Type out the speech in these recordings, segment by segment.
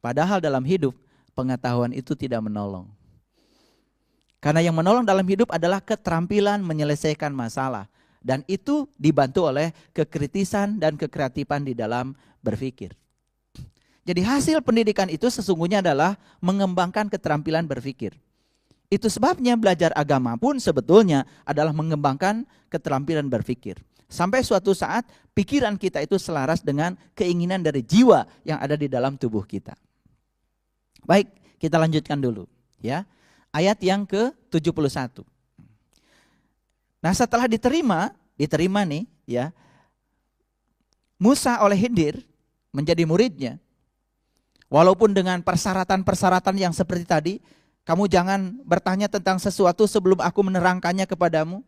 Padahal dalam hidup pengetahuan itu tidak menolong. Karena yang menolong dalam hidup adalah keterampilan menyelesaikan masalah. Dan itu dibantu oleh kekritisan dan kekreatifan di dalam berpikir. Jadi hasil pendidikan itu sesungguhnya adalah mengembangkan keterampilan berpikir. Itu sebabnya belajar agama pun sebetulnya adalah mengembangkan keterampilan berpikir. Sampai suatu saat pikiran kita itu selaras dengan keinginan dari jiwa yang ada di dalam tubuh kita. Baik, kita lanjutkan dulu ya. Ayat yang ke-71. Nah, setelah diterima nih ya. Musa oleh Khidir menjadi muridnya. Walaupun dengan persyaratan-persyaratan yang seperti tadi, kamu jangan bertanya tentang sesuatu sebelum aku menerangkannya kepadamu.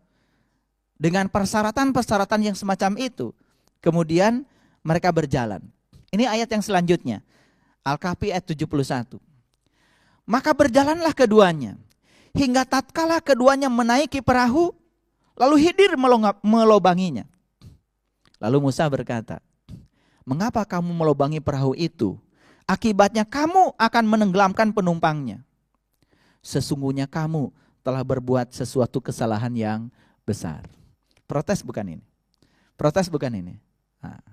Dengan persyaratan-persyaratan yang semacam itu, kemudian mereka berjalan. Ini ayat yang selanjutnya. Al-Kahfi ayat 71. Maka berjalanlah keduanya, hingga tatkala keduanya menaiki perahu, lalu Khidir melobanginya. Lalu Musa berkata, mengapa kamu melobangi perahu itu? Akibatnya kamu akan menenggelamkan penumpangnya. Sesungguhnya kamu telah berbuat sesuatu kesalahan yang besar. Protes bukan ini? Protes bukan ini? Nah,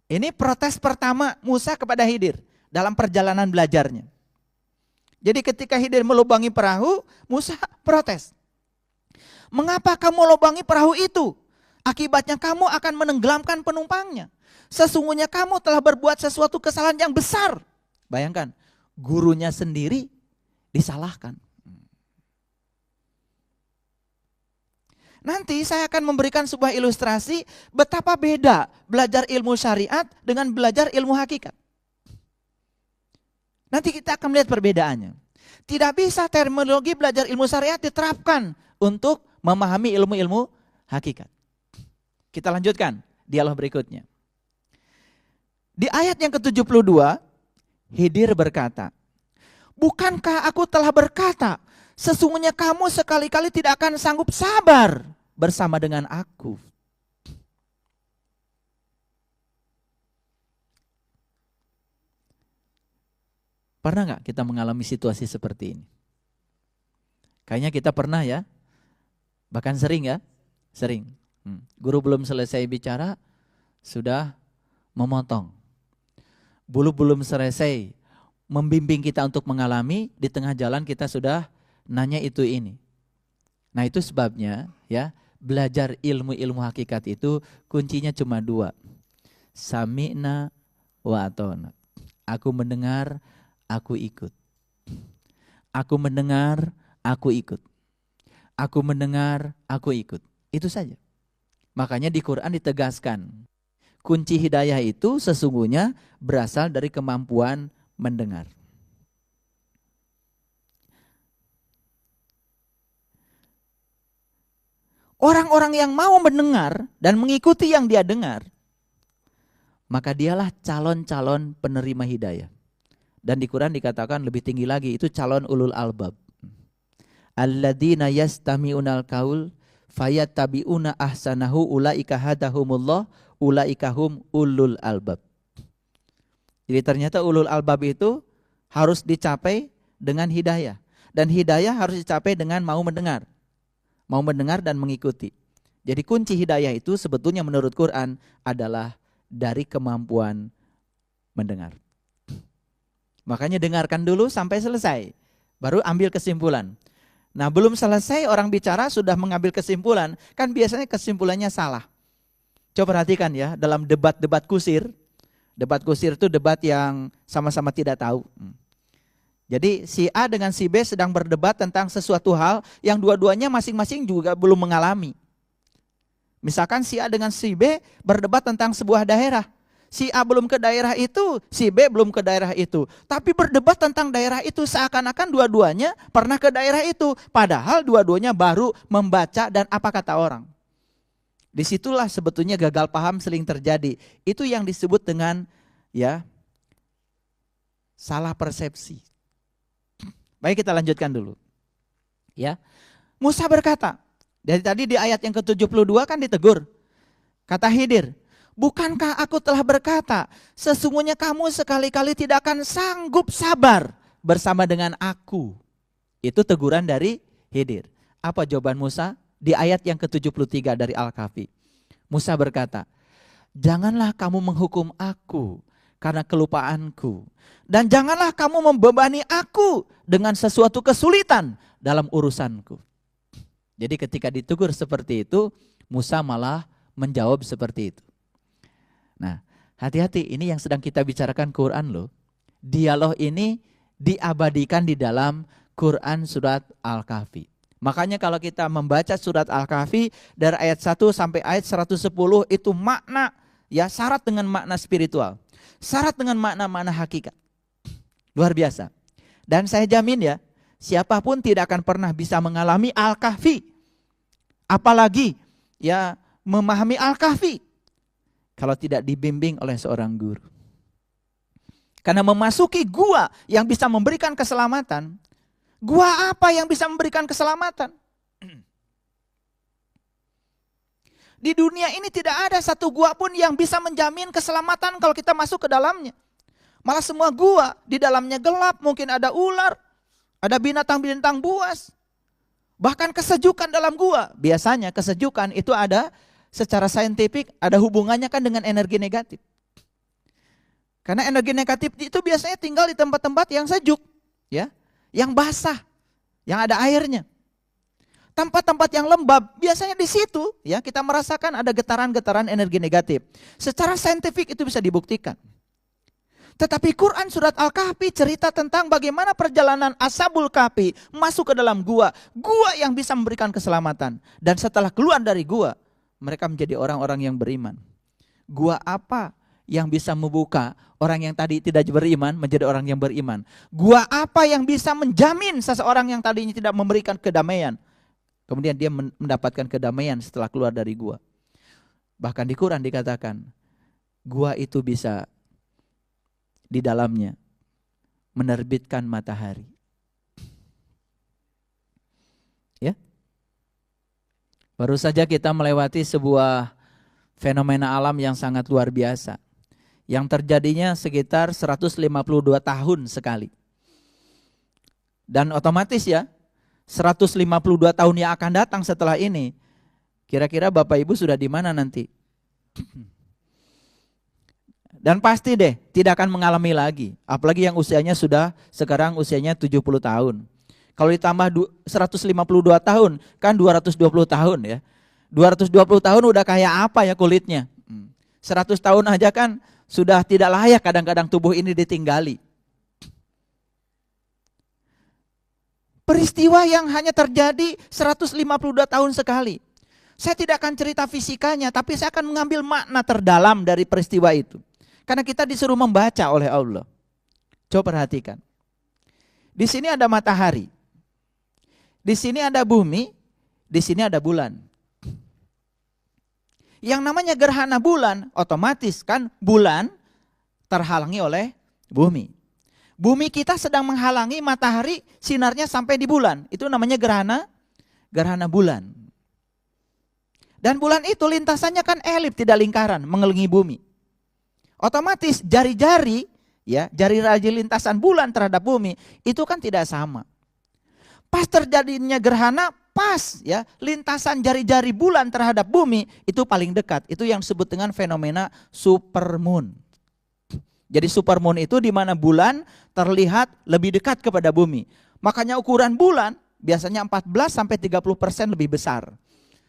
ini protes pertama Musa kepada Khidir dalam perjalanan belajarnya. Jadi ketika Khidir melubangi perahu, Musa protes. Mengapa kamu lubangi perahu itu? Akibatnya kamu akan menenggelamkan penumpangnya. Sesungguhnya kamu telah berbuat sesuatu kesalahan yang besar. Bayangkan, gurunya sendiri disalahkan. Nanti saya akan memberikan sebuah ilustrasi betapa beda belajar ilmu syariat dengan belajar ilmu hakikat. Nanti kita akan melihat perbedaannya. Tidak bisa terminologi belajar ilmu syariat diterapkan untuk memahami ilmu-ilmu hakikat. Kita lanjutkan dialog berikutnya. Di ayat yang ke-72, Khidir berkata, bukankah aku telah berkata, sesungguhnya kamu sekali-kali tidak akan sanggup sabar bersama dengan aku. Pernah nggak kita mengalami situasi seperti ini? Kayaknya kita pernah ya, bahkan sering ya, sering. Guru belum selesai bicara, sudah memotong. Belum selesai membimbing kita untuk mengalami, di tengah jalan kita sudah nanya itu ini. Nah itu sebabnya ya, belajar ilmu-ilmu hakikat itu kuncinya cuma dua. Sami'na wa atona. Aku mendengar, aku ikut. Aku mendengar, aku ikut. Aku mendengar, aku ikut. Itu saja. Makanya di Quran ditegaskan, kunci hidayah itu sesungguhnya berasal dari kemampuan mendengar. Orang-orang yang mau mendengar dan mengikuti yang dia dengar, maka dialah calon-calon penerima hidayah. Dan di Quran dikatakan lebih tinggi lagi, itu calon ulul albab. Alladzina yastami'unal qaul fayattabi'una ahsanahu ulaika hadahumullah ulaika hum ulul albab. Jadi ternyata ulul albab itu harus dicapai dengan hidayah. Dan hidayah harus dicapai dengan mau mendengar. Mau mendengar dan mengikuti. Jadi kunci hidayah itu sebetulnya menurut Quran adalah dari kemampuan mendengar. Makanya dengarkan dulu sampai selesai, baru ambil kesimpulan. Nah belum selesai orang bicara sudah mengambil kesimpulan, kan biasanya kesimpulannya salah. Coba perhatikan ya, dalam debat-debat kusir. Debat kusir itu debat yang sama-sama tidak tahu. Jadi si A dengan si B sedang berdebat tentang sesuatu hal yang dua-duanya masing-masing juga belum mengalami. Misalkan si A dengan si B berdebat tentang sebuah daerah. Si A belum ke daerah itu, si B belum ke daerah itu. Tapi berdebat tentang daerah itu seakan-akan dua-duanya pernah ke daerah itu. Padahal dua-duanya baru membaca dan apa kata orang. Disitulah sebetulnya gagal paham sering terjadi. Itu yang disebut dengan ya salah persepsi. Baik, kita lanjutkan dulu. Ya. Musa berkata, dari tadi di ayat yang ke-72 kan ditegur. Kata Khidir, Bukankah aku telah berkata, sesungguhnya kamu sekali-kali tidak akan sanggup sabar bersama dengan aku. Itu teguran dari Khidir. Apa jawaban Musa? Di ayat yang ke-73 dari Al-Kahfi. Musa berkata, janganlah kamu menghukum aku karena kelupaanku. Dan janganlah kamu membebani aku dengan sesuatu kesulitan dalam urusanku. Jadi ketika ditegur seperti itu, Musa malah menjawab seperti itu. Nah, hati-hati, ini yang sedang kita bicarakan Quran loh. Dialog ini diabadikan di dalam Quran surat Al-Kahfi. Makanya kalau kita membaca surat Al-Kahfi dari ayat 1 sampai ayat 110 itu makna, ya, syarat dengan makna spiritual. Syarat dengan makna-makna hakikat. Luar biasa. Dan saya jamin ya, siapapun tidak akan pernah bisa mengalami Al-Kahfi. Apalagi ya memahami Al-Kahfi kalau tidak dibimbing oleh seorang guru. Karena memasuki gua yang bisa memberikan keselamatan. Gua apa yang bisa memberikan keselamatan? Di dunia ini tidak ada satu gua pun yang bisa menjamin keselamatan kalau kita masuk ke dalamnya. Malah semua gua di dalamnya gelap, mungkin ada ular, ada binatang-binatang buas. Bahkan kesejukan dalam gua. Biasanya kesejukan itu ada secara saintifik, ada hubungannya kan dengan energi negatif. Karena energi negatif itu biasanya tinggal di tempat-tempat yang sejuk, ya, yang basah, yang ada airnya. Tempat-tempat yang lembab, biasanya di situ ya kita merasakan ada getaran-getaran energi negatif. Secara saintifik itu bisa dibuktikan. Tetapi Quran surat Al-Kahfi cerita tentang bagaimana perjalanan Ashabul Kahfi masuk ke dalam gua. Gua yang bisa memberikan keselamatan. Dan setelah keluar dari gua, mereka menjadi orang-orang yang beriman. Gua apa yang bisa membuka orang yang tadi tidak beriman menjadi orang yang beriman? Gua apa yang bisa menjamin seseorang yang tadinya tidak memberikan kedamaian, kemudian dia mendapatkan kedamaian setelah keluar dari gua? Bahkan di Quran dikatakan, gua itu bisa di dalamnya menerbitkan matahari. Ya. Baru saja kita melewati sebuah fenomena alam yang sangat luar biasa. Yang terjadinya sekitar 152 tahun sekali. Dan otomatis ya, 152 tahun yang akan datang setelah ini, kira-kira Bapak Ibu sudah di mana nanti? Dan pasti deh tidak akan mengalami lagi. Apalagi yang usianya sudah sekarang usianya 70 tahun. Kalau ditambah 152 tahun kan 220 tahun ya. 220 tahun udah kayak apa ya kulitnya. 100 tahun aja kan sudah tidak layak kadang-kadang tubuh ini ditinggali. Peristiwa yang hanya terjadi 152 tahun sekali. Saya tidak akan cerita fisikanya, tapi saya akan mengambil makna terdalam dari peristiwa itu. Karena kita disuruh membaca oleh Allah. Coba perhatikan. Di sini ada matahari. Di sini ada bumi. Di sini ada bulan. Yang namanya gerhana bulan, otomatis kan bulan terhalangi oleh bumi. Bumi kita sedang menghalangi matahari sinarnya sampai di bulan. Itu namanya gerhana bulan. Dan bulan itu lintasannya kan elip, tidak lingkaran, mengelilingi bumi. Otomatis jari-jari, ya, jari-jari lintasan bulan terhadap bumi itu kan tidak sama. Pas terjadinya gerhana, pas ya lintasan jari-jari bulan terhadap bumi itu paling dekat. Itu yang disebut dengan fenomena supermoon. Jadi supermoon itu di mana bulan terlihat lebih dekat kepada bumi. Makanya ukuran bulan biasanya 14-30% lebih besar.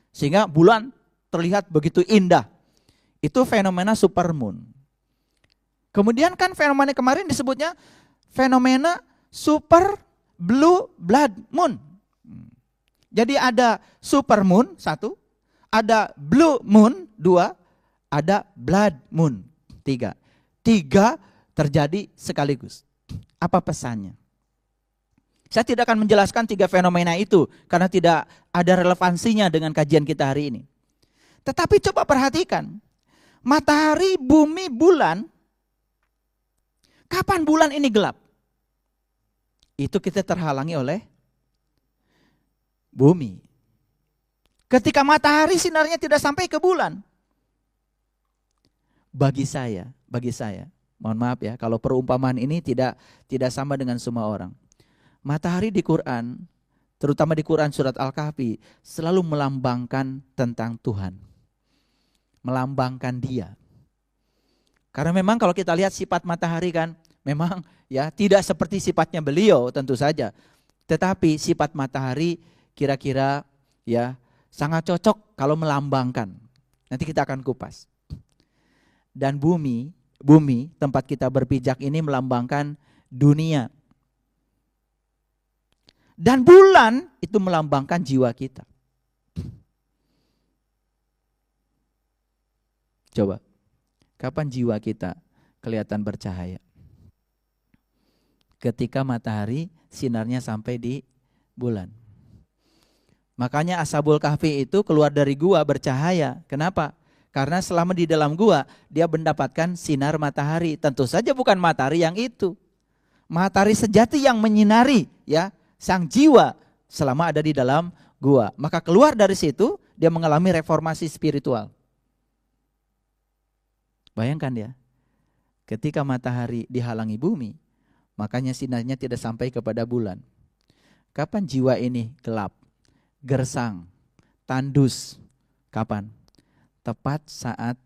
Sehingga bulan terlihat begitu indah. Itu fenomena supermoon. Kemudian kan fenomena kemarin disebutnya fenomena super blue blood moon. Jadi ada supermoon 1, ada blue moon 2, ada blood moon 3. 3 terjadi sekaligus. Apa pesannya? Saya tidak akan menjelaskan 3 fenomena itu karena tidak ada relevansinya dengan kajian kita hari ini. Tetapi coba perhatikan, matahari, bumi, bulan, kapan bulan ini gelap? Itu kita terhalangi oleh bumi. Ketika matahari sinarnya tidak sampai ke bulan, bagi saya, mohon maaf ya, kalau perumpamaan ini tidak sama dengan semua orang. Matahari di Quran, terutama di Quran surat Al-Kahfi, selalu melambangkan tentang Tuhan. Melambangkan Dia. Karena memang kalau kita lihat sifat matahari kan, memang ya tidak seperti sifatnya beliau tentu saja. Tetapi sifat matahari kira-kira ya sangat cocok kalau melambangkan. Nanti kita akan kupas. Dan bumi tempat kita berpijak ini melambangkan dunia. Dan bulan itu melambangkan jiwa kita. Coba, kapan jiwa kita kelihatan bercahaya? Ketika matahari sinarnya sampai di bulan. Makanya Ashabul Kahfi itu keluar dari gua bercahaya. Kenapa? Karena selama di dalam gua dia mendapatkan sinar matahari. Tentu saja bukan matahari yang itu. Matahari sejati yang menyinari ya sang jiwa selama ada di dalam gua. Maka keluar dari situ dia mengalami reformasi spiritual. Bayangkan ya, ketika matahari dihalangi bumi, makanya sinarnya tidak sampai kepada bulan. Kapan jiwa ini gelap, gersang, tandus? Kapan? Tepat saat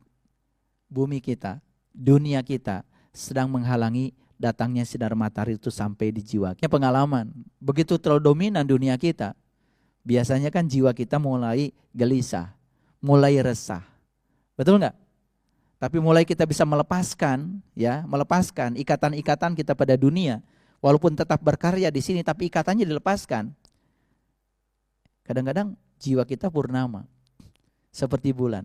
bumi kita, dunia kita sedang menghalangi datangnya sinar matahari itu sampai di jiwa. Pengalaman, begitu terlalu dominan dunia kita, biasanya kan jiwa kita mulai gelisah, mulai resah. Betul enggak? Tapi mulai kita bisa melepaskan ikatan-ikatan kita pada dunia, walaupun tetap berkarya di sini, tapi ikatannya dilepaskan. Kadang-kadang jiwa kita purnama, seperti bulan.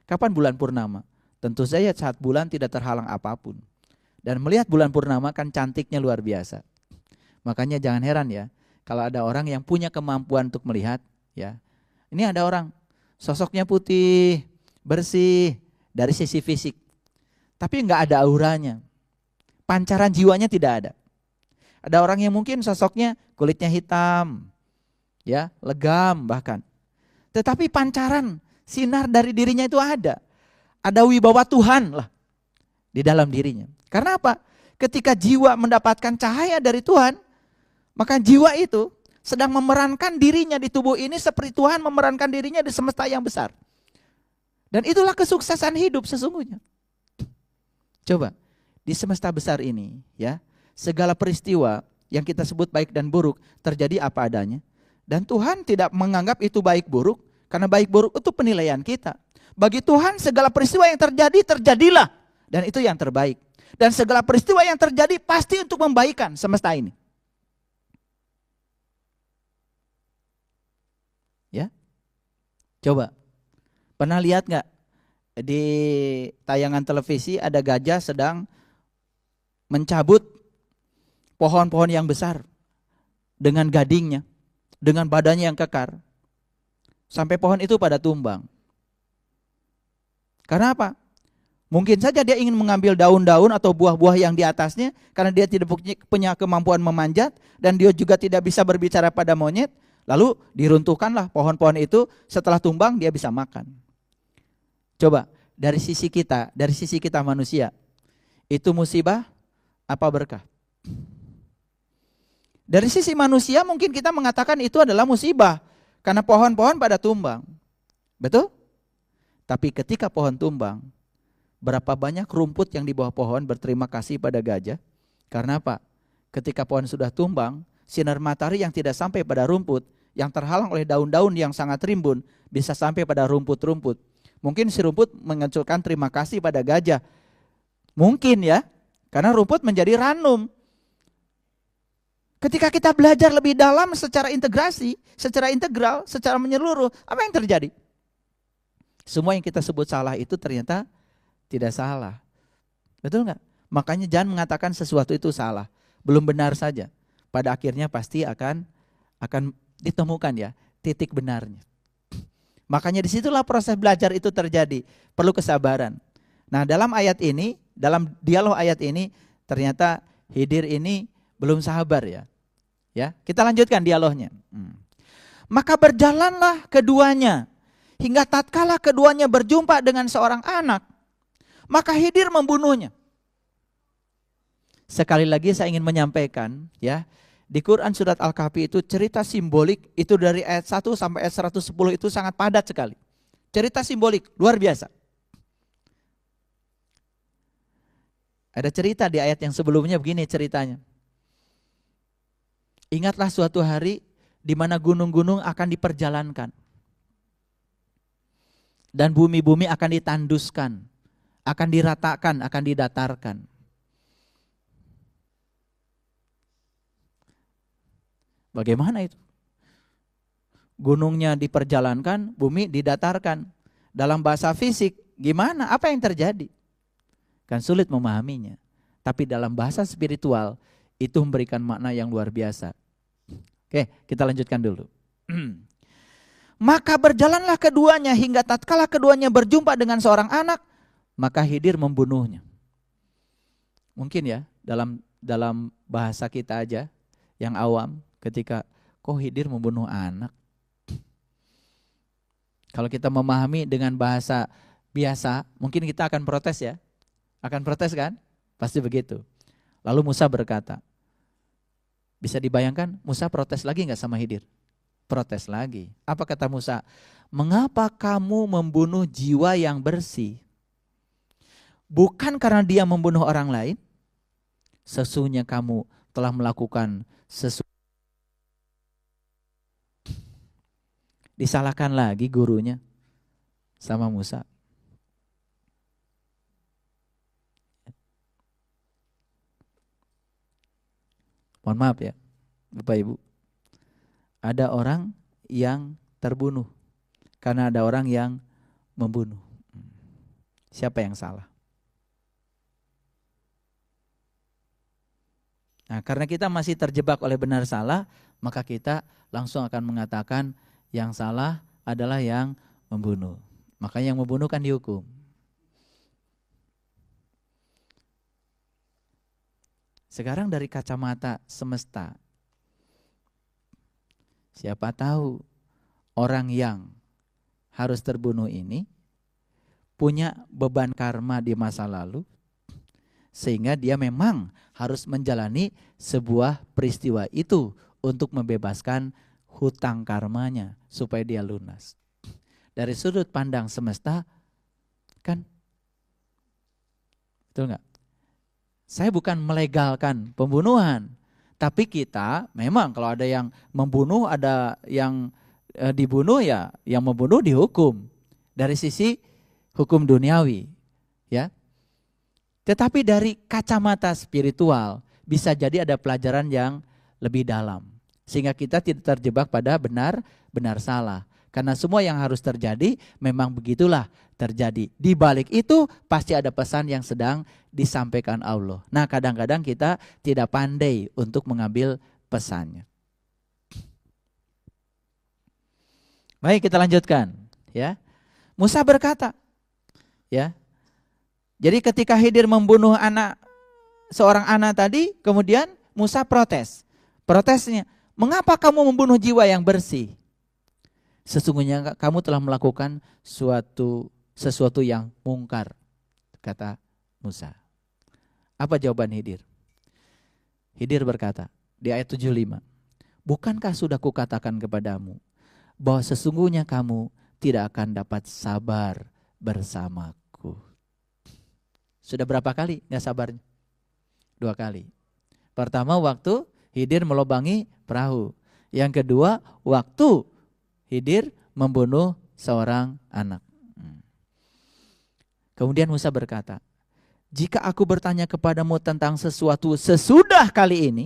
Kapan bulan purnama? Tentu saja saat bulan tidak terhalang apapun. Dan melihat bulan purnama kan cantiknya luar biasa. Makanya jangan heran ya, kalau ada orang yang punya kemampuan untuk melihat, ya. Ini ada orang sosoknya putih, bersih dari sisi fisik, tapi enggak ada auranya. Pancaran jiwanya tidak ada. Ada orang yang mungkin sosoknya kulitnya hitam, ya, legam bahkan. Tetapi pancaran sinar dari dirinya itu ada. Ada wibawa Tuhan lah di dalam dirinya. Karena apa? Ketika jiwa mendapatkan cahaya dari Tuhan, maka jiwa itu sedang memerankan dirinya di tubuh ini seperti Tuhan memerankan dirinya di semesta yang besar. Dan itulah kesuksesan hidup sesungguhnya. Coba, di semesta besar ini, ya, segala peristiwa yang kita sebut baik dan buruk terjadi apa adanya. Dan Tuhan tidak menganggap itu baik buruk, karena baik buruk itu penilaian kita. Bagi Tuhan segala peristiwa yang terjadi, terjadilah. Dan itu yang terbaik. Dan segala peristiwa yang terjadi pasti untuk membaikkan semesta ini. Ya, coba. Pernah lihat gak di tayangan televisi ada gajah sedang mencabut pohon-pohon yang besar dengan gadingnya, dengan badannya yang kekar, sampai pohon itu pada tumbang. Karena apa? Mungkin saja dia ingin mengambil daun-daun atau buah-buah yang di atasnya, karena dia tidak punya kemampuan memanjat, dan dia juga tidak bisa berbicara pada monyet. Lalu diruntuhkanlah pohon-pohon itu, setelah tumbang dia bisa makan. Coba, dari sisi kita manusia, itu musibah apa berkah? Dari sisi manusia mungkin kita mengatakan itu adalah musibah, karena pohon-pohon pada tumbang. Betul? Tapi ketika pohon tumbang, berapa banyak rumput yang di bawah pohon berterima kasih pada gajah? Karena apa? Ketika pohon sudah tumbang, sinar matahari yang tidak sampai pada rumput, yang terhalang oleh daun-daun yang sangat rimbun, bisa sampai pada rumput-rumput. Mungkin si rumput mengucapkan terima kasih pada gajah. Mungkin ya, karena rumput menjadi ranum. Ketika kita belajar lebih dalam secara integrasi, secara integral, secara menyeluruh, apa yang terjadi? Semua yang kita sebut salah itu ternyata tidak salah. Betul nggak? Makanya jangan mengatakan sesuatu itu salah. Belum benar saja. Pada akhirnya pasti akan ditemukan ya titik benarnya. Makanya disitulah proses belajar itu terjadi. Perlu kesabaran. Nah dalam ayat ini, dalam dialog ayat ini, ternyata Khidir ini belum sabar ya. Ya, kita lanjutkan dialognya. Maka berjalanlah keduanya, hingga tatkala keduanya berjumpa dengan seorang anak. Maka Khidir membunuhnya. Sekali lagi saya ingin menyampaikan ya, di Quran surat Al-Kahfi itu cerita simbolik itu dari ayat 1 sampai ayat 110 itu sangat padat sekali. Cerita simbolik luar biasa. Ada cerita di ayat yang sebelumnya begini ceritanya. Ingatlah suatu hari di mana gunung-gunung akan diperjalankan. Dan bumi-bumi akan ditanduskan, akan diratakan, akan didatarkan. Bagaimana itu? Gunungnya diperjalankan, bumi didatarkan. Dalam bahasa fisik, gimana? Apa yang terjadi? Kan sulit memahaminya. Tapi dalam bahasa spiritual, itu memberikan makna yang luar biasa. Oke, kita lanjutkan dulu. Maka berjalanlah keduanya hingga tatkala keduanya berjumpa dengan seorang anak, maka Khidir membunuhnya. Mungkin ya, dalam bahasa kita aja yang awam, ketika kok Khidir membunuh anak. Kalau kita memahami dengan bahasa biasa, mungkin kita akan protes ya. Akan protes kan? Pasti begitu. Lalu Musa berkata, bisa dibayangkan Musa protes lagi gak sama Khidir? Protes lagi. Apa kata Musa? Mengapa kamu membunuh jiwa yang bersih? Bukan karena dia membunuh orang lain? Sesungguhnya kamu telah melakukan sesuatu. Disalahkan lagi gurunya sama Musa. Mohon maaf ya, Bapak Ibu. Ada orang yang terbunuh karena ada orang yang membunuh. Siapa yang salah? Nah, karena kita masih terjebak oleh benar salah, maka kita langsung akan mengatakan yang salah adalah yang membunuh. Makanya yang membunuh kan dihukum. Sekarang dari kacamata semesta, siapa tahu orang yang harus terbunuh ini punya beban karma di masa lalu, sehingga dia memang harus menjalani sebuah peristiwa itu untuk membebaskan hutang karmanya supaya dia lunas. Dari sudut pandang semesta, kan? Betul nggak? Saya bukan melegalkan pembunuhan, tapi kita memang kalau ada yang membunuh, ada yang dibunuh ya, yang membunuh dihukum dari sisi hukum duniawi, ya. Tetapi dari kacamata spiritual bisa jadi ada pelajaran yang lebih dalam. Sehingga kita tidak terjebak pada benar salah. Karena semua yang harus terjadi memang begitulah terjadi. Di balik itu pasti ada pesan yang sedang disampaikan Allah. Nah, kadang-kadang kita tidak pandai untuk mengambil pesannya. Baik, kita lanjutkan, ya. Musa berkata, ya. Jadi ketika Khidir membunuh seorang anak tadi, kemudian Musa protes. Protesnya, mengapa kamu membunuh jiwa yang bersih? Sesungguhnya kamu telah melakukan sesuatu yang mungkar, kata Musa. Apa jawaban Khidir? Khidir berkata di ayat 75, bukankah sudah kukatakan kepadamu bahwa sesungguhnya kamu tidak akan dapat sabar bersamaku. Sudah berapa kali gak sabarnya? 2 kali. Pertama waktu Khidir melobangi perahu. Yang kedua waktu Khidir membunuh seorang anak. Kemudian Musa berkata, jika aku bertanya kepadamu tentang sesuatu sesudah kali ini,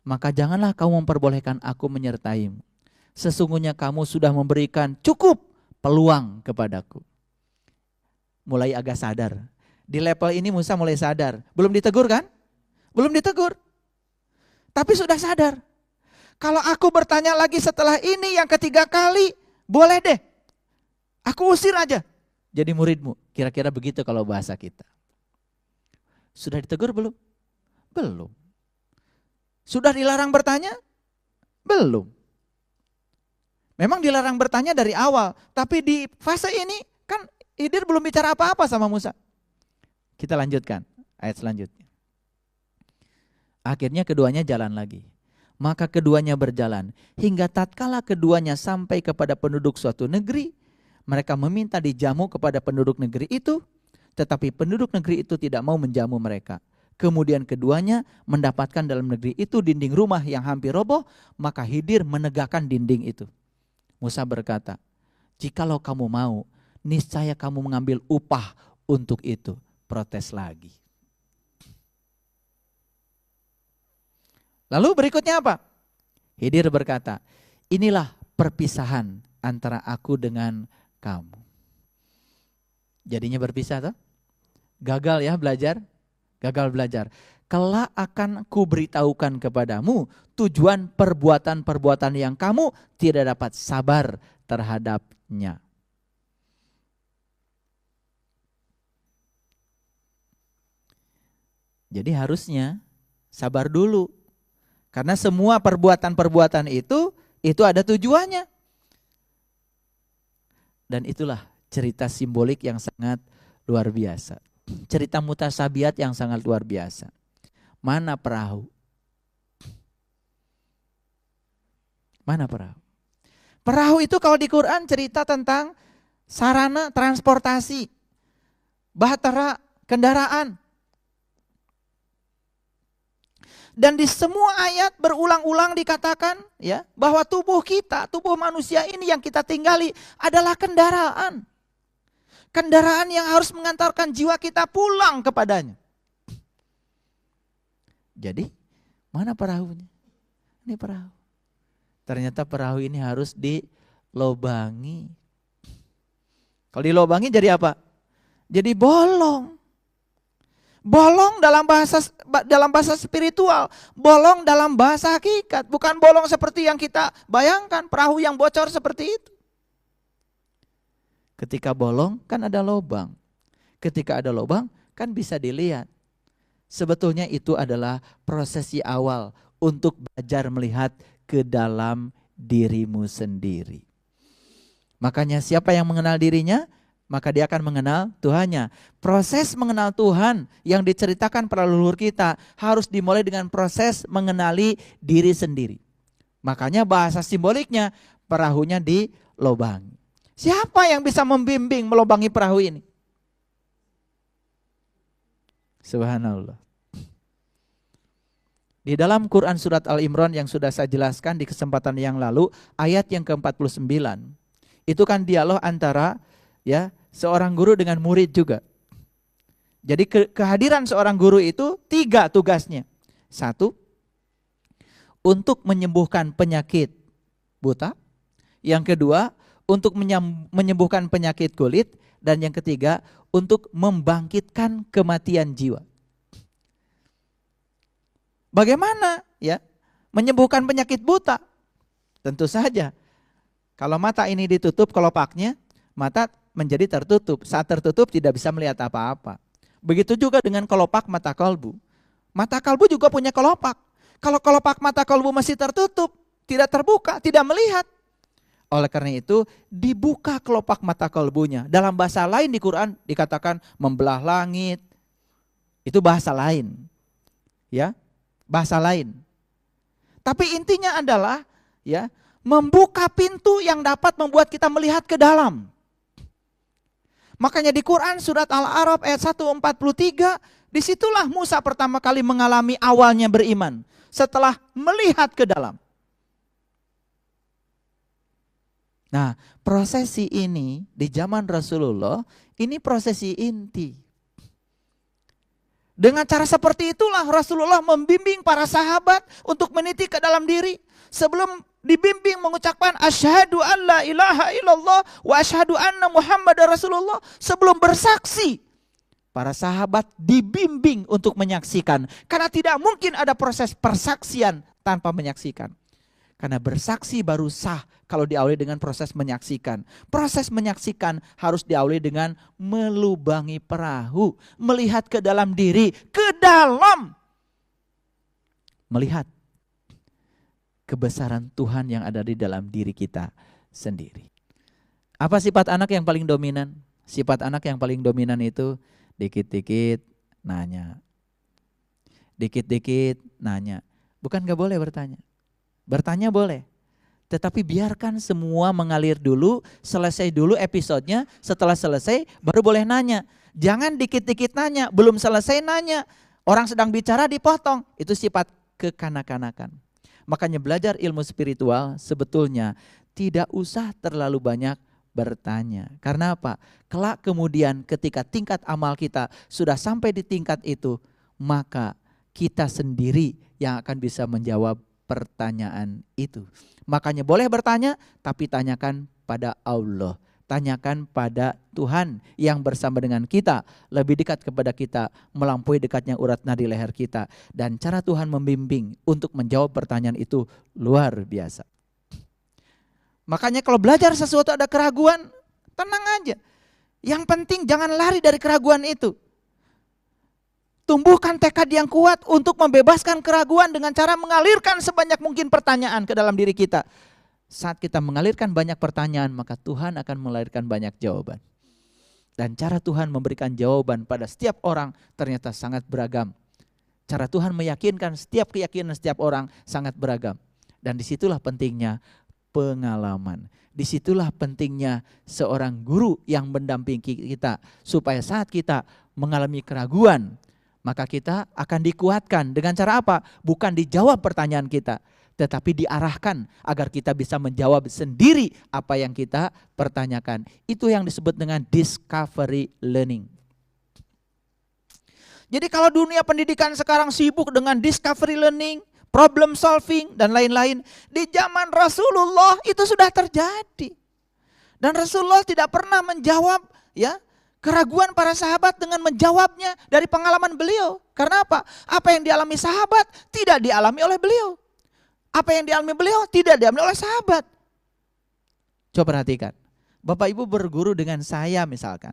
maka janganlah kamu memperbolehkan aku menyertaimu. Sesungguhnya kamu sudah memberikan cukup peluang kepadaku. Mulai agak sadar. Di level ini Musa mulai sadar. Belum ditegur kan? Belum ditegur. Tapi sudah sadar. Kalau aku bertanya lagi setelah ini yang ketiga kali, boleh deh. Aku usir aja. Jadi muridmu. Kira-kira begitu kalau bahasa kita. Sudah ditegur belum? Belum. Sudah dilarang bertanya? Belum. Memang dilarang bertanya dari awal. Tapi di fase ini kan Khidir belum bicara apa-apa sama Musa. Kita lanjutkan ayat selanjutnya. Akhirnya keduanya jalan lagi. Maka keduanya berjalan hingga tatkala keduanya sampai kepada penduduk suatu negeri, mereka meminta dijamu kepada penduduk negeri itu, tetapi penduduk negeri itu tidak mau menjamu mereka. Kemudian keduanya mendapatkan dalam negeri itu dinding rumah yang hampir roboh, maka Khidir menegakkan dinding itu. Musa berkata, jikalau kamu mau, niscaya kamu mengambil upah untuk itu. Protes lagi. Lalu berikutnya apa? Khidir berkata, inilah perpisahan antara aku dengan kamu. Jadinya berpisah toh? Gagal ya belajar? Gagal belajar. Kelak akan kuberitahukan kepadamu tujuan perbuatan-perbuatan yang kamu tidak dapat sabar terhadapnya. Jadi harusnya sabar dulu. Karena semua perbuatan-perbuatan itu ada tujuannya. Dan itulah cerita simbolik yang sangat luar biasa. Cerita mutasabiat yang sangat luar biasa. Mana perahu? Mana perahu? Perahu itu kalau di Quran cerita tentang sarana transportasi, bahtera, kendaraan. Dan di semua ayat berulang-ulang dikatakan ya bahwa tubuh kita, tubuh manusia ini yang kita tinggali adalah kendaraan. Kendaraan yang harus mengantarkan jiwa kita pulang kepadanya. Jadi, mana perahunya? Ini perahu. Ternyata perahu ini harus dilobangi. Kalau dilobangi jadi apa? Jadi bolong. Bolong dalam bahasa spiritual, bolong dalam bahasa hakikat, bukan bolong seperti yang kita bayangkan, perahu yang bocor seperti itu. Ketika bolong kan ada lubang. Ketika ada lubang kan bisa dilihat. Sebetulnya itu adalah prosesi awal untuk belajar melihat ke dalam dirimu sendiri. Makanya siapa yang mengenal dirinya, maka dia akan mengenal Tuhannya. Proses mengenal Tuhan yang diceritakan para leluhur kita harus dimulai dengan proses mengenali diri sendiri. Makanya bahasa simboliknya perahunya dilobangi. Siapa yang bisa membimbing melobangi perahu ini? Subhanallah. Di dalam Quran surat Al-Imran yang sudah saya jelaskan di kesempatan yang lalu, ayat yang ke-49. Itu kan dialog antara ya seorang guru dengan murid juga. Jadi kehadiran seorang guru itu 3 tugasnya. 1, untuk menyembuhkan penyakit buta. Yang kedua, untuk menyembuhkan penyakit kulit. Dan yang ketiga, untuk membangkitkan kematian jiwa. Bagaimana ya menyembuhkan penyakit buta? Tentu saja, kalau mata ini ditutup kelopaknya, mata menjadi tertutup. Saat tertutup tidak bisa melihat apa-apa. Begitu juga dengan kelopak mata kalbu. Mata kalbu juga punya kelopak. Kalau kelopak mata kalbu masih tertutup, tidak terbuka, tidak melihat. Oleh karena itu dibuka kelopak mata kalbunya. Dalam bahasa lain di Quran dikatakan membelah langit. Itu bahasa lain. Ya, bahasa lain. Tapi intinya adalah ya, membuka pintu yang dapat membuat kita melihat ke dalam. Makanya di Quran surat Al-A'raf ayat 143, disitulah Musa pertama kali mengalami awalnya beriman. Setelah melihat ke dalam. Nah, prosesi ini di zaman Rasulullah, ini prosesi inti. Dengan cara seperti itulah Rasulullah membimbing para sahabat untuk meniti ke dalam diri. Sebelum dibimbing mengucapkan asyhadu an la ilaha illallah wa asyhadu anna Muhammadar Rasulullah. Sebelum bersaksi, para sahabat dibimbing untuk menyaksikan. Karena tidak mungkin ada proses persaksian tanpa menyaksikan. Karena bersaksi baru sah kalau diawali dengan proses menyaksikan. Proses menyaksikan harus diawali dengan melubangi perahu. Melihat ke dalam diri. Ke dalam. Melihat kebesaran Tuhan yang ada di dalam diri kita sendiri. Apa sifat anak yang paling dominan? Sifat anak yang paling dominan itu dikit-dikit nanya. Dikit-dikit nanya. Bukan gak boleh bertanya. Bertanya boleh. Tetapi biarkan semua mengalir dulu, selesai dulu episodenya, setelah selesai baru boleh nanya. Jangan dikit-dikit nanya, belum selesai nanya. Orang sedang bicara dipotong, itu sifat kekanak-kanakan. Makanya belajar ilmu spiritual sebetulnya tidak usah terlalu banyak bertanya. Karena apa? Kelak kemudian ketika tingkat amal kita sudah sampai di tingkat itu, maka kita sendiri yang akan bisa menjawab pertanyaan itu. Makanya boleh bertanya, tapi tanyakan pada Allah. Tanyakan pada Tuhan yang bersama dengan kita, lebih dekat kepada kita, melampaui dekatnya urat nadi leher kita. Dan cara Tuhan membimbing untuk menjawab pertanyaan itu luar biasa. Makanya kalau belajar sesuatu ada keraguan, tenang aja. Yang penting jangan lari dari keraguan itu. Tumbuhkan tekad yang kuat untuk membebaskan keraguan dengan cara mengalirkan sebanyak mungkin pertanyaan ke dalam diri kita. Saat kita mengalirkan banyak pertanyaan, maka Tuhan akan melahirkan banyak jawaban. Dan cara Tuhan memberikan jawaban pada setiap orang ternyata sangat beragam. Cara Tuhan meyakinkan setiap keyakinan setiap orang sangat beragam. Dan disitulah pentingnya pengalaman. Disitulah pentingnya seorang guru yang mendampingi kita. Supaya saat kita mengalami keraguan, maka kita akan dikuatkan dengan cara apa? Bukan dijawab pertanyaan kita, tetapi diarahkan agar kita bisa menjawab sendiri apa yang kita pertanyakan. Itu yang disebut dengan discovery learning. Jadi kalau dunia pendidikan sekarang sibuk dengan discovery learning, problem solving dan lain-lain, di zaman Rasulullah itu sudah terjadi. Dan Rasulullah tidak pernah menjawab keraguan para sahabat dengan menjawabnya dari pengalaman beliau. Karena apa? Apa yang dialami sahabat tidak dialami oleh beliau. Apa yang dialami beliau tidak dialami oleh sahabat. Coba perhatikan. Bapak Ibu berguru dengan saya misalkan.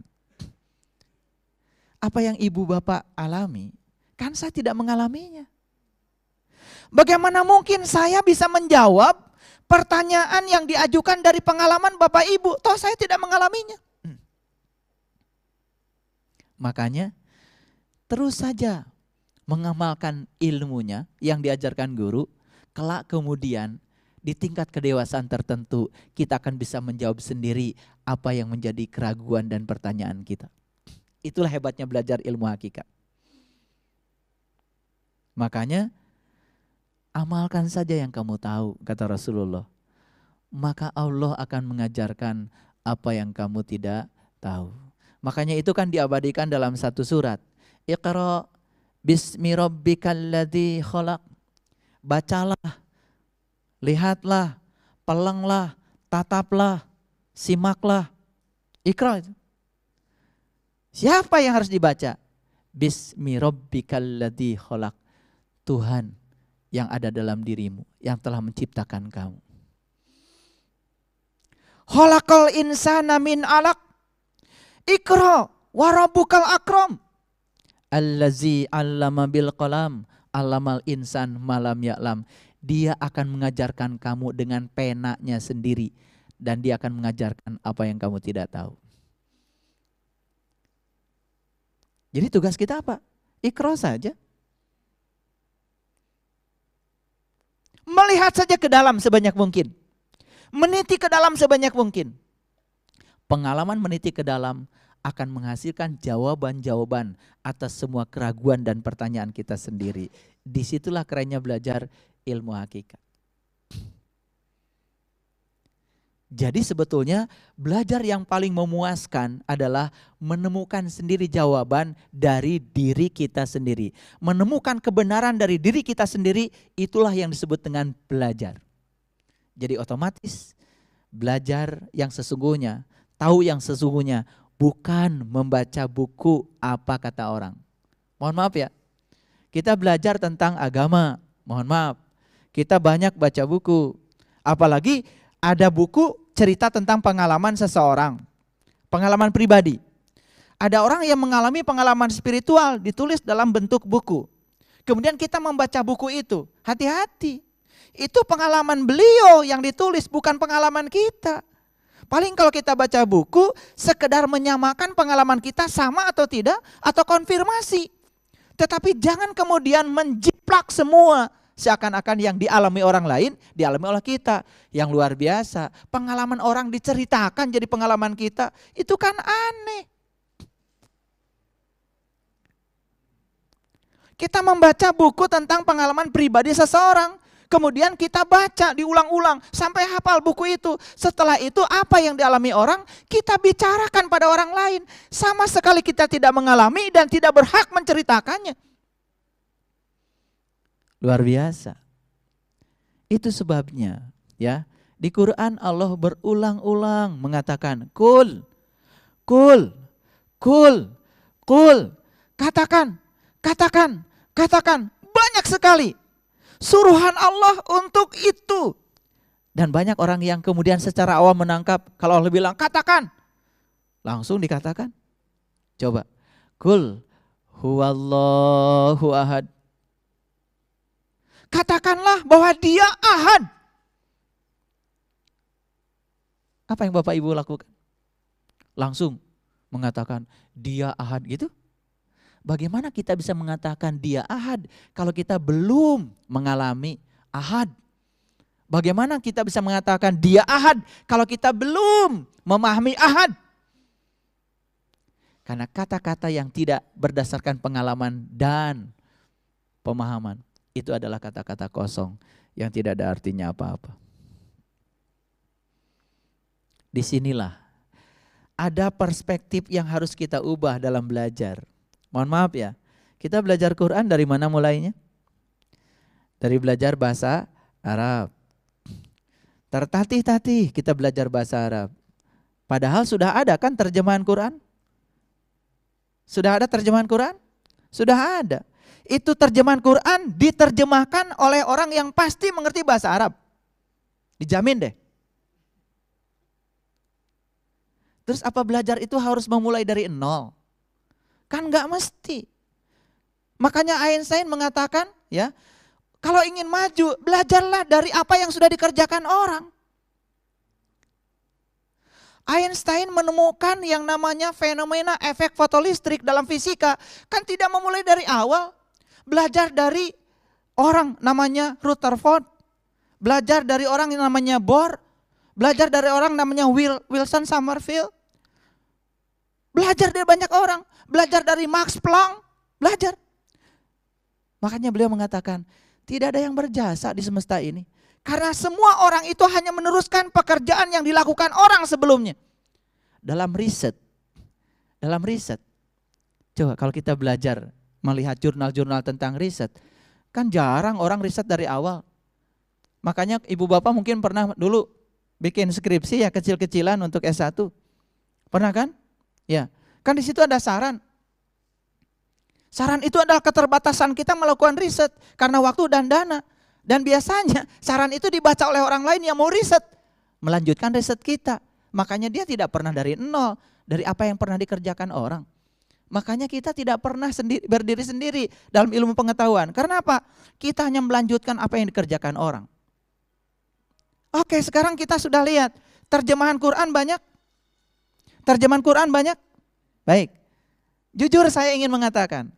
Apa yang Ibu Bapak alami, kan saya tidak mengalaminya. Bagaimana mungkin saya bisa menjawab pertanyaan yang diajukan dari pengalaman Bapak Ibu, toh saya tidak mengalaminya. Makanya terus saja mengamalkan ilmunya yang diajarkan guru, kelak kemudian di tingkat kedewasaan tertentu kita akan bisa menjawab sendiri apa yang menjadi keraguan dan pertanyaan kita. Itulah hebatnya belajar ilmu hakikat. Makanya amalkan saja yang kamu tahu, kata Rasulullah. Maka Allah akan mengajarkan apa yang kamu tidak tahu. Makanya itu kan diabadikan dalam satu surat. Iqra bismi rabbikal ladzi khalaq. Bacalah, lihatlah, pelenglah, tataplah, simaklah. Iqra itu. Siapa yang harus dibaca? Bismi rabbikal ladzi khalaq. Tuhan yang ada dalam dirimu, yang telah menciptakan kamu. Khalaqal insana min 'alaq. Iqra wa rabbukal akram. Allazi 'allama bil qalam, 'allamal insan malam ya'lam. Dia akan mengajarkan kamu dengan penanya sendiri dan dia akan mengajarkan apa yang kamu tidak tahu. Jadi tugas kita apa? Iqra saja. Melihat saja ke dalam sebanyak mungkin. Meniti ke dalam sebanyak mungkin. Pengalaman meniti ke dalam akan menghasilkan jawaban-jawaban atas semua keraguan dan pertanyaan kita sendiri. Disitulah kerennya belajar ilmu hakikat. Jadi sebetulnya belajar yang paling memuaskan adalah menemukan sendiri jawaban dari diri kita sendiri. Menemukan kebenaran dari diri kita sendiri, itulah yang disebut dengan belajar. Jadi otomatis belajar yang sesungguhnya, tahu yang sesungguhnya, bukan membaca buku apa kata orang. Mohon maaf ya, kita belajar tentang agama, mohon maaf, kita banyak baca buku. Apalagi ada buku cerita tentang pengalaman seseorang, pengalaman pribadi. Ada orang yang mengalami pengalaman spiritual ditulis dalam bentuk buku. Kemudian kita membaca buku itu, hati-hati. Itu pengalaman beliau yang ditulis, bukan pengalaman kita. Paling kalau kita baca buku, sekedar menyamakan pengalaman kita sama atau tidak, atau konfirmasi. Tetapi jangan kemudian menjiplak semua. Seakan-akan yang dialami orang lain, dialami oleh kita. Yang luar biasa, pengalaman orang diceritakan jadi pengalaman kita. Itu kan aneh. Kita membaca buku tentang pengalaman pribadi seseorang. Kemudian kita baca diulang-ulang sampai hafal buku itu. Setelah itu apa yang dialami orang kita bicarakan pada orang lain. Sama sekali kita tidak mengalami dan tidak berhak menceritakannya. Luar biasa. Itu sebabnya ya, di Quran Allah berulang-ulang mengatakan kul. Katakan. Banyak sekali suruhan Allah untuk itu. Dan banyak orang yang kemudian secara awam menangkap kalau Allah bilang katakan, langsung dikatakan. Coba, kul huwallahu ahad. Katakanlah bahwa dia ahad. Apa yang Bapak Ibu lakukan? Langsung mengatakan dia ahad gitu. Bagaimana kita bisa mengatakan dia ahad kalau kita belum mengalami ahad? Bagaimana kita bisa mengatakan dia ahad kalau kita belum memahami ahad? Karena kata-kata yang tidak berdasarkan pengalaman dan pemahaman itu adalah kata-kata kosong yang tidak ada artinya apa-apa. Disinilah ada perspektif yang harus kita ubah dalam belajar. Mohon maaf ya, kita belajar Quran dari mana mulainya? Dari belajar bahasa Arab. Tertatih-tatih kita belajar bahasa Arab. Padahal sudah ada kan terjemahan Quran? Sudah ada terjemahan Quran? Sudah ada. Itu terjemahan Quran diterjemahkan oleh orang yang pasti mengerti bahasa Arab. Dijamin deh. Terus apa belajar itu harus memulai dari nol? Kan enggak mesti. Makanya Einstein mengatakan ya, kalau ingin maju belajarlah dari apa yang sudah dikerjakan orang. Einstein menemukan yang namanya fenomena efek fotolistrik dalam fisika kan tidak memulai dari awal. Belajar dari orang namanya Rutherford, belajar dari orang yang namanya Bohr, belajar dari orang namanya Wilson Sommerfeld. Belajar dari banyak orang, belajar dari Max Planck, belajar. Makanya beliau mengatakan, tidak ada yang berjasa di semesta ini. Karena semua orang itu hanya meneruskan pekerjaan yang dilakukan orang sebelumnya. Dalam riset. Coba kalau kita belajar melihat jurnal-jurnal tentang riset, kan jarang orang riset dari awal. Makanya ibu bapak mungkin pernah dulu bikin skripsi ya kecil-kecilan untuk S1. Pernah kan? Ya, kan di situ ada saran. Saran itu adalah keterbatasan kita melakukan riset karena waktu dan dana. Dan biasanya saran itu dibaca oleh orang lain yang mau riset, melanjutkan riset kita. Makanya dia tidak pernah dari nol, dari apa yang pernah dikerjakan orang. Makanya kita tidak pernah berdiri sendiri dalam ilmu pengetahuan. Karena apa? Kita hanya melanjutkan apa yang dikerjakan orang. Oke, sekarang kita sudah lihat terjemahan Quran banyak. Baik. Jujur saya ingin mengatakan,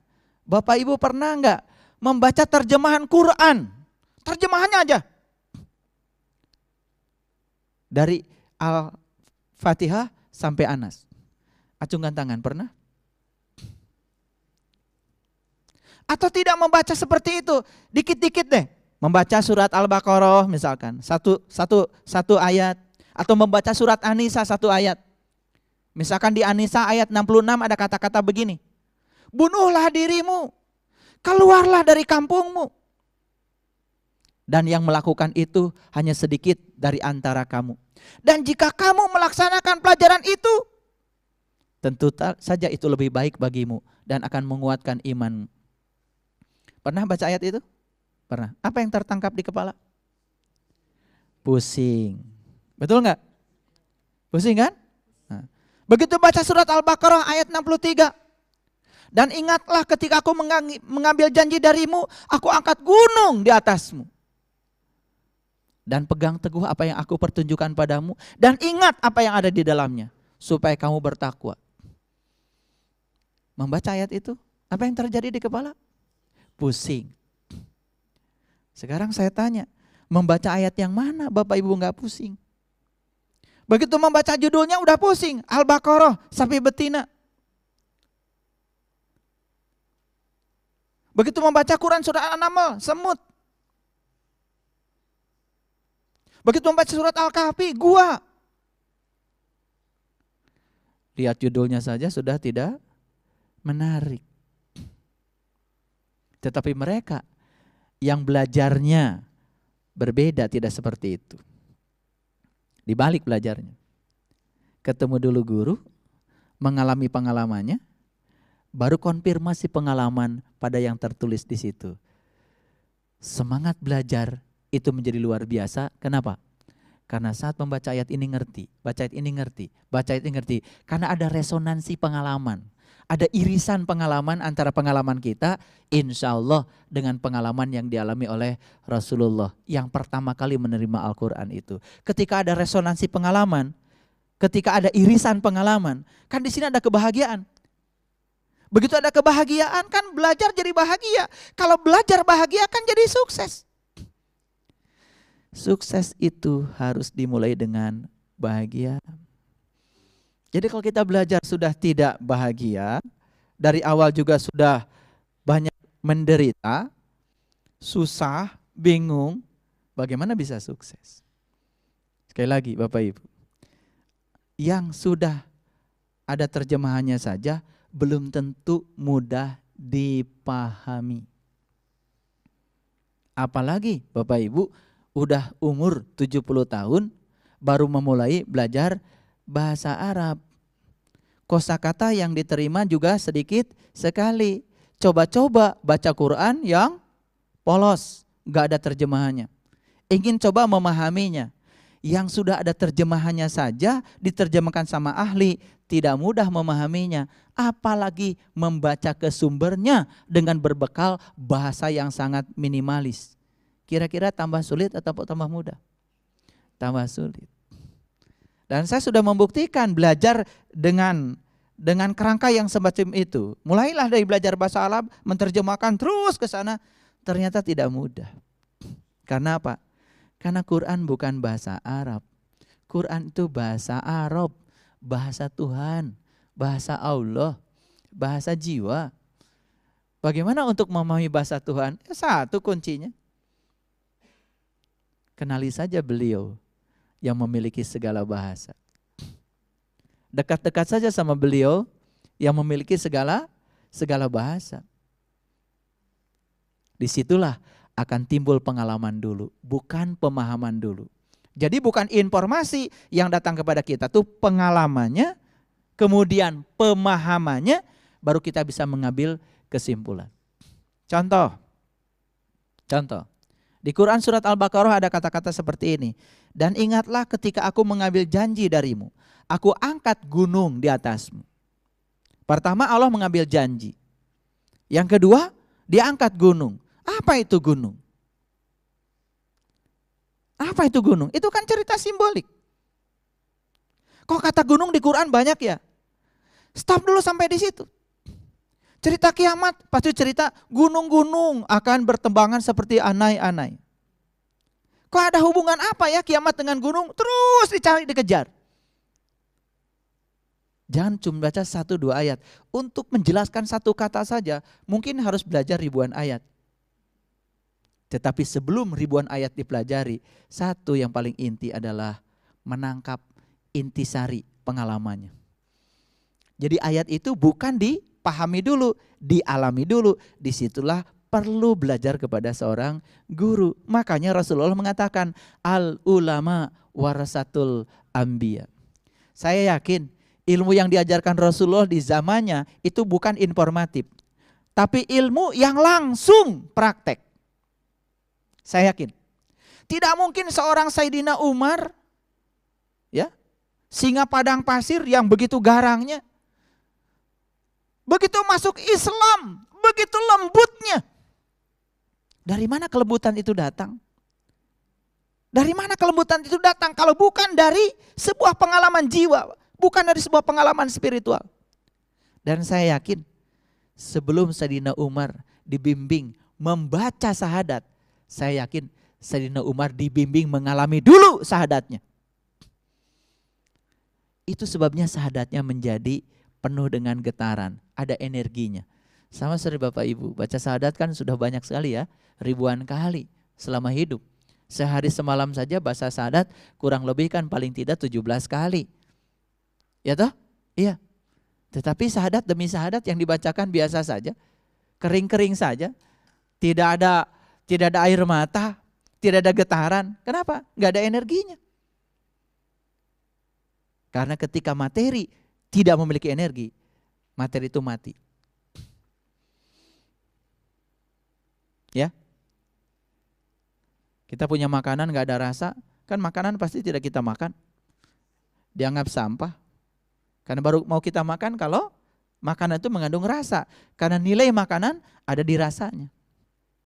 Bapak Ibu pernah enggak membaca terjemahan Quran? Terjemahannya aja. Dari Al-Fatihah sampai Anas. Acungkan tangan, pernah? Atau tidak membaca seperti itu? Dikit-dikit deh. Membaca surat Al-Baqarah misalkan, satu ayat. Atau membaca surat An-Nisa satu ayat. Misalkan di An-Nisa ayat 66 ada kata-kata begini. Bunuhlah dirimu, keluarlah dari kampungmu. Dan yang melakukan itu hanya sedikit dari antara kamu. Dan jika kamu melaksanakan pelajaran itu, tentu saja itu lebih baik bagimu dan akan menguatkan imanmu. Pernah baca ayat itu? Pernah. Apa yang tertangkap di kepala? Pusing. Betul enggak? Pusing kan? Nah. Begitu baca surat Al-Baqarah ayat 63. Dan ingatlah ketika aku mengambil janji darimu, aku angkat gunung di atasmu. Dan pegang teguh apa yang aku pertunjukkan padamu. Dan ingat apa yang ada di dalamnya. Supaya kamu bertakwa. Membaca ayat itu, apa yang terjadi di kepala? pusing. Sekarang saya tanya, membaca ayat yang mana Bapak Ibu nggak pusing? Begitu membaca judulnya udah pusing, Al-Baqarah, sapi betina. Begitu membaca Quran surah An-Naml, semut. Begitu membaca surat Al-Kahfi, gua. Lihat judulnya saja sudah tidak menarik. Tetapi mereka yang belajarnya berbeda tidak seperti itu. Di balik belajarnya. Ketemu dulu guru, mengalami pengalamannya, baru konfirmasi pengalaman pada yang tertulis di situ. Semangat belajar itu menjadi luar biasa. Kenapa? Karena saat membaca ayat ini ngerti, baca ayat ini ngerti, baca ayat ini ngerti. Karena ada resonansi pengalaman. Ada irisan pengalaman antara pengalaman kita, insya Allah dengan pengalaman yang dialami oleh Rasulullah yang pertama kali menerima Al-Quran itu. Ketika ada resonansi pengalaman, ketika ada irisan pengalaman, kan di sini ada kebahagiaan. Begitu ada kebahagiaan kan belajar jadi bahagia. Kalau belajar bahagia kan jadi sukses. Sukses itu harus dimulai dengan bahagia. Jadi kalau kita belajar sudah tidak bahagia, dari awal juga sudah banyak menderita, susah, bingung, bagaimana bisa sukses? Sekali lagi Bapak Ibu, yang sudah ada terjemahannya saja belum tentu mudah dipahami. Apalagi Bapak Ibu udah umur 70 tahun baru memulai belajar bahasa Arab. Kosakata yang diterima juga sedikit sekali. Coba-coba baca Quran yang polos, gak ada terjemahannya. Ingin coba memahaminya. Yang sudah ada terjemahannya saja diterjemahkan sama ahli, tidak mudah memahaminya. Apalagi membaca ke sumbernya dengan berbekal bahasa yang sangat minimalis. Kira-kira tambah sulit atau tambah mudah? Tambah sulit. Dan saya sudah membuktikan belajar dengan kerangka yang semacam itu. Mulailah dari belajar bahasa Arab, menerjemahkan terus ke sana, ternyata tidak mudah. Karena apa? Karena Quran bukan bahasa Arab. Quran itu bahasa Arab, bahasa Tuhan, bahasa Allah, bahasa jiwa. Bagaimana untuk memahami bahasa Tuhan? Satu kuncinya. Kenali saja beliau yang memiliki segala bahasa. Dekat-dekat saja sama beliau yang memiliki segala bahasa. Disitulah akan timbul pengalaman dulu, bukan pemahaman dulu. Jadi bukan informasi yang datang kepada kita, tuh pengalamannya, kemudian pemahamannya, baru kita bisa mengambil kesimpulan. Contoh. Di Quran surat Al-Baqarah ada kata-kata seperti ini. Dan ingatlah ketika aku mengambil janji darimu, aku angkat gunung di atasmu. Pertama Allah mengambil janji. Yang kedua, dia angkat gunung. Apa itu gunung? Apa itu gunung? Itu kan cerita simbolik. Kok kata gunung di Quran banyak ya? Stop dulu sampai di situ. Cerita kiamat pasti cerita gunung-gunung akan bertembangan seperti anai-anai. Kok ada hubungan apa ya kiamat dengan gunung? Terus dicari, dikejar. Jangan cuma baca 1-2 ayat. Untuk menjelaskan satu kata saja mungkin harus belajar ribuan ayat. Tetapi sebelum ribuan ayat dipelajari, satu yang paling inti adalah menangkap intisari pengalamannya. Jadi ayat itu bukan dipahami dulu, dialami dulu. Disitulah perlu belajar kepada seorang guru. Makanya Rasulullah mengatakan al ulama warasatul anbiya. Saya yakin ilmu yang diajarkan Rasulullah di zamannya itu bukan informatif, tapi ilmu yang langsung praktek. Saya yakin. Tidak mungkin seorang Sayyidina Umar, ya, singa padang pasir yang begitu garangnya, begitu masuk Islam, begitu lembutnya. Dari mana kelembutan itu datang? Dari mana kelembutan itu datang kalau bukan dari sebuah pengalaman jiwa, bukan dari sebuah pengalaman spiritual. Dan saya yakin sebelum Sayyidina Umar dibimbing membaca syahadat, saya yakin Sayyidina Umar dibimbing mengalami dulu syahadatnya. Itu sebabnya syahadatnya menjadi penuh dengan getaran, ada energinya. Sama seperti Bapak Ibu, baca syahadat kan sudah banyak sekali ya, ribuan kali selama hidup. Sehari semalam saja baca syahadat kurang lebih kan paling tidak 17 kali. Ya toh? Iya. Tetapi syahadat demi syahadat yang dibacakan biasa saja, kering-kering saja, tidak ada air mata, tidak ada getaran. Kenapa? Enggak ada energinya. Karena ketika materi tidak memiliki energi, materi itu mati. Ya. Kita punya makanan enggak ada rasa, kan makanan pasti tidak kita makan. Dianggap sampah. Karena baru mau kita makan kalau makanan itu mengandung rasa. Karena nilai makanan ada di rasanya.